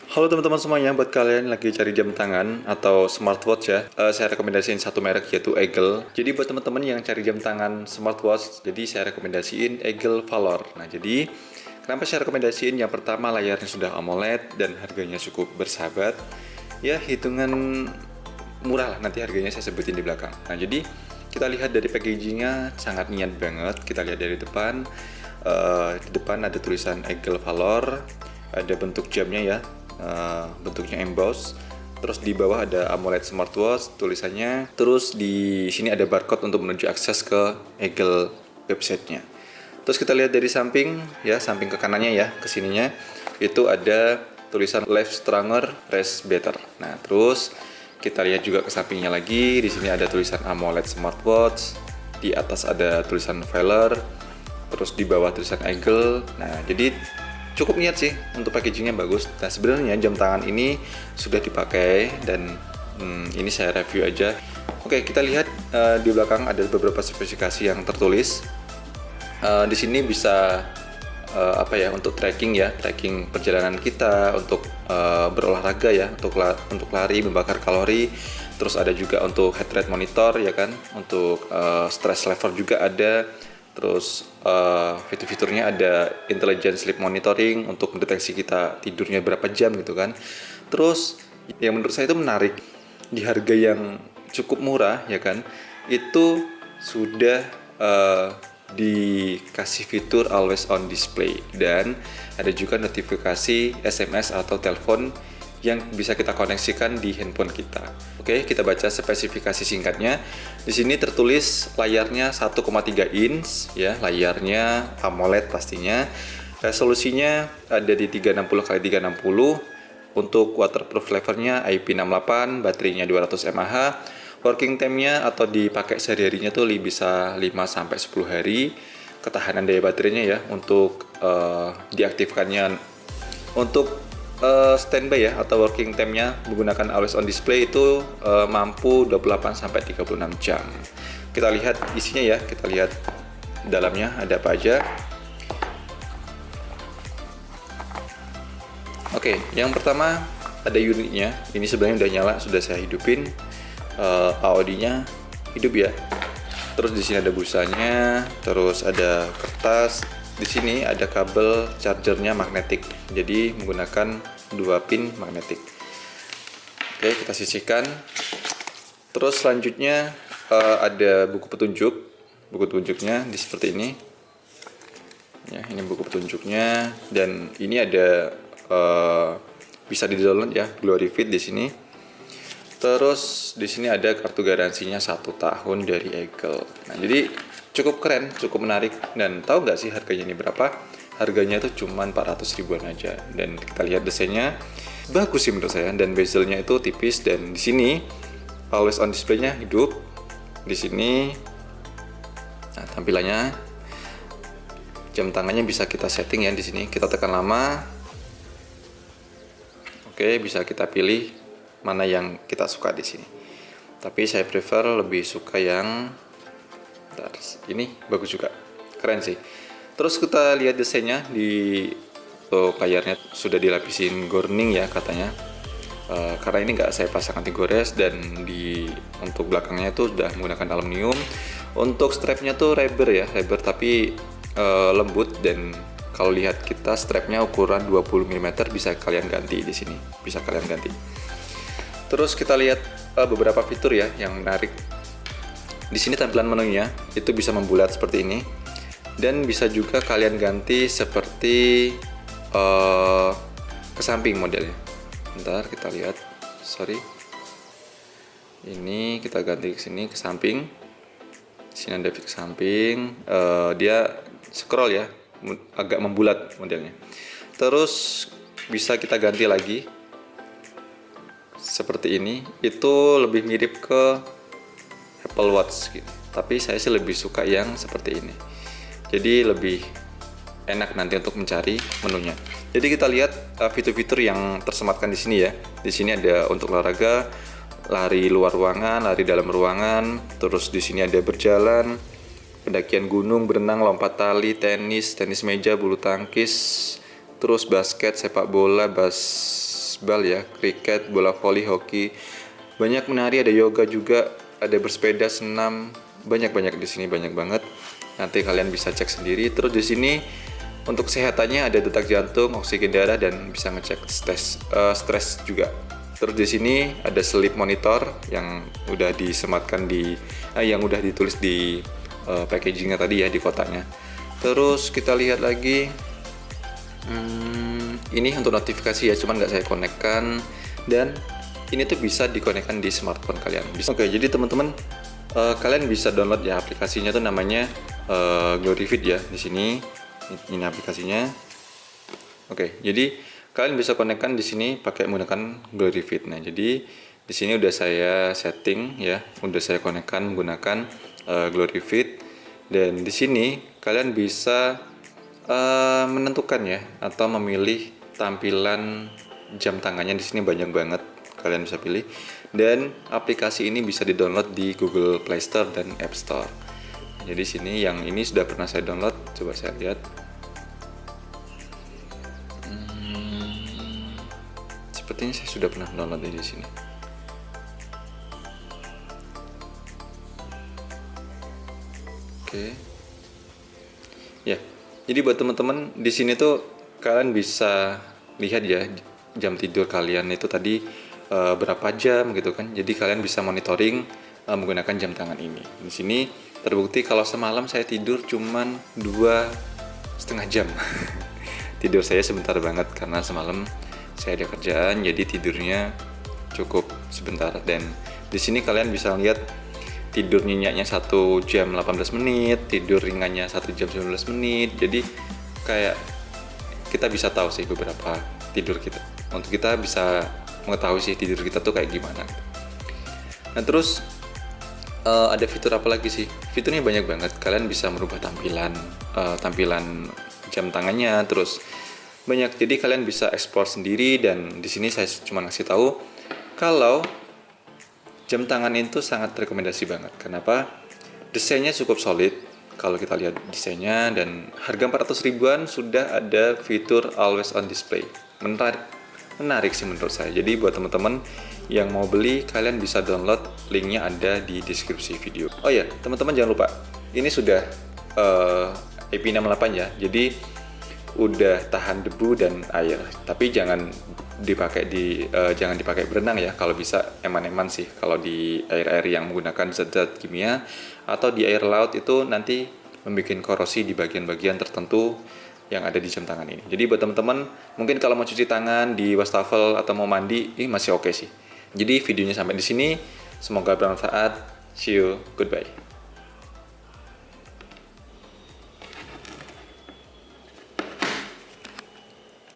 Halo teman-teman semuanya, buat kalian yang lagi cari jam tangan atau smartwatch ya, saya rekomendasiin satu merek yaitu Eagle. Jadi buat teman-teman yang cari jam tangan smartwatch, jadi saya rekomendasiin Eagle Valor. Nah jadi kenapa saya rekomendasiin? Yang pertama layarnya sudah AMOLED dan harganya cukup bersahabat. Ya hitungan murah lah, nanti harganya saya sebutin di belakang. Nah jadi kita lihat dari packagingnya sangat niat banget. Kita lihat dari depan, di depan ada tulisan Eagle Valor, ada bentuk jamnya ya, bentuknya emboss. Terus di bawah ada AMOLED smartwatch tulisannya. Terus di sini ada barcode untuk menuju akses ke Eagle websitenya. Terus kita lihat dari samping ya, samping ke kanannya ya, ke sininya itu ada tulisan Live Stronger, Rest Better. Nah, terus kita lihat juga ke sampingnya lagi. Di sini ada tulisan AMOLED smartwatch. Di atas ada tulisan Valor. Terus di bawah tulisan Eagle. Nah, jadi cukup niat sih, untuk packagingnya bagus. Nah sebenarnya jam tangan ini sudah dipakai dan ini saya review aja. Oke, kita lihat di belakang ada beberapa spesifikasi yang tertulis. Di sini bisa untuk tracking ya, tracking perjalanan kita, untuk berolahraga ya, untuk lari, membakar kalori. Terus ada juga untuk heart rate monitor ya kan, untuk stress level juga ada. Terus fitur-fiturnya ada intelligent sleep monitoring untuk mendeteksi kita tidurnya berapa jam gitu kan. Terus yang menurut saya itu menarik, di harga yang cukup murah ya kan, itu sudah dikasih fitur always on display, dan ada juga notifikasi SMS atau telepon yang bisa kita koneksikan di handphone kita. Oke, kita baca spesifikasi singkatnya. Di sini tertulis layarnya 1,3 inch ya, layarnya AMOLED pastinya. Resolusinya ada di 360x360. Untuk waterproof levernya IP68, baterainya 200 mAh. Working time-nya atau dipakai sehari-harinya tuh bisa 5-10 hari. Ketahanan daya baterainya ya, untuk diaktifkannya untuk standby ya atau working time-nya menggunakan always on display itu mampu 28-36 jam. Kita lihat isinya ya, kita lihat dalamnya ada apa aja. Oke, yang pertama ada unitnya. Ini sebenarnya udah nyala, sudah saya hidupin. AOD-nya hidup ya. Terus di sini ada busanya, terus ada kertas. Di sini ada kabel chargernya magnetik, jadi menggunakan 2 pin magnetik. Oke, kita sisihkan. Terus selanjutnya ada buku petunjuk. Buku petunjuknya seperti ini. Ya, ini buku petunjuknya, dan ini ada bisa di-download ya, Glory Fit di sini. Terus di sini ada kartu garansinya 1 tahun dari Eagle. Nah, jadi cukup keren, cukup menarik. Dan tahu nggak sih harganya ini berapa? Harganya itu cuma 400 ribuan aja. Dan kita lihat desainnya bagus sih menurut saya. Dan bezelnya itu tipis, dan di sini always on display-nya hidup. Di sini nah, tampilannya jam tangannya bisa kita setting ya di sini. Kita tekan lama. Oke, bisa kita pilih mana yang kita suka di sini. Tapi saya prefer lebih suka yang ini, bagus juga, keren sih. Terus kita lihat desainnya di layarnya sudah dilapisin gurning ya katanya. Karena ini nggak saya pasang anti gores, dan untuk belakangnya itu sudah menggunakan aluminium. Untuk strapnya tuh rubber ya, rubber tapi lembut, dan kalau lihat kita strapnya ukuran 20 mm, bisa kalian ganti di sini, bisa kalian ganti. Terus kita lihat beberapa fitur ya yang menarik. Di sini tampilan menunya itu bisa membulat seperti ini, dan bisa juga kalian ganti seperti ke samping modelnya. Bentar kita lihat, sorry. Ini kita ganti ke sini ke samping. Di sini ada ke samping, dia scroll ya, agak membulat modelnya. Terus bisa kita ganti lagi seperti ini, itu lebih mirip ke Apple Watch gitu. Tapi saya sih lebih suka yang seperti ini. Jadi lebih enak nanti untuk mencari menunya. Jadi kita lihat fitur-fitur yang tersematkan di sini ya. Di sini ada untuk olahraga, lari luar ruangan, lari dalam ruangan. Terus di sini ada berjalan, pendakian gunung, berenang, lompat tali, tenis meja, bulu tangkis, terus basket, sepak bola, baseball ya, kriket, bola voli, hoki. Banyak menari, ada yoga juga, ada bersepeda, senam, banyak di sini, banyak banget. Nanti kalian bisa cek sendiri. Terus di sini untuk kesehatannya ada detak jantung, oksigen darah, dan bisa ngecek stres juga. Terus di sini ada sleep monitor yang udah disematkan yang udah ditulis di packagingnya tadi ya, di kotaknya. Terus kita lihat lagi, ini untuk notifikasi ya, cuman nggak saya konekkan, dan ini tuh bisa dikonekkan di smartphone kalian. Oke, jadi teman-teman, kalian bisa download ya aplikasinya, tuh namanya GloryFit ya. Di sini ini aplikasinya. Oke, jadi kalian bisa konekkan di sini pakai menggunakan GloryFit. Nah, jadi di sini udah saya setting ya, udah saya konekkan menggunakan GloryFit, dan di sini kalian bisa menentukan ya, atau memilih tampilan jam tangannya. Di sini banyak banget, kalian bisa pilih, dan aplikasi ini bisa di-download di Google Play Store dan App Store. Jadi sini yang ini sudah pernah saya download, coba saya lihat. Sepertinya saya sudah pernah download di sini. Oke. Ya. Jadi buat teman-teman di sini tuh kalian bisa lihat ya jam tidur kalian itu tadi berapa jam gitu kan. Jadi kalian bisa monitoring menggunakan jam tangan ini. Di sini terbukti kalau semalam saya tidur cuman 2,5 jam. Tidur saya sebentar banget karena semalam saya ada kerjaan, jadi tidurnya cukup sebentar. Dan di sini kalian bisa lihat tidur nyenyaknya 1 jam 18 menit, tidur ringannya 1 jam 19 menit. Jadi kayak kita bisa tahu sih beberapa tidur kita. Untuk kita bisa mengetahui sih tidur kita tuh kayak gimana. Nah, terus ada fitur apa lagi sih? Fiturnya banyak banget. Kalian bisa merubah tampilan jam tangannya, terus banyak. Jadi kalian bisa explore sendiri, dan di sini saya cuma ngasih tahu kalau jam tangan itu sangat rekomendasi banget. Kenapa? Desainnya cukup solid kalau kita lihat desainnya, dan harga 400 ribuan sudah ada fitur always on display. Menarik sih menurut saya. Jadi buat teman-teman yang mau beli, kalian bisa download, linknya ada di deskripsi video. Oh ya, teman-teman jangan lupa, ini sudah IP68 ya. Jadi udah tahan debu dan air, tapi jangan dipakai berenang ya. Kalau bisa eman-eman sih kalau di air-air yang menggunakan zat-zat kimia, atau di air laut itu nanti membuat korosi di bagian-bagian tertentu yang ada di jam tangan ini. Jadi buat teman-teman, mungkin kalau mau cuci tangan di wastafel atau mau mandi, ini masih oke sih. Jadi videonya sampai di sini, semoga bermanfaat. See you, goodbye.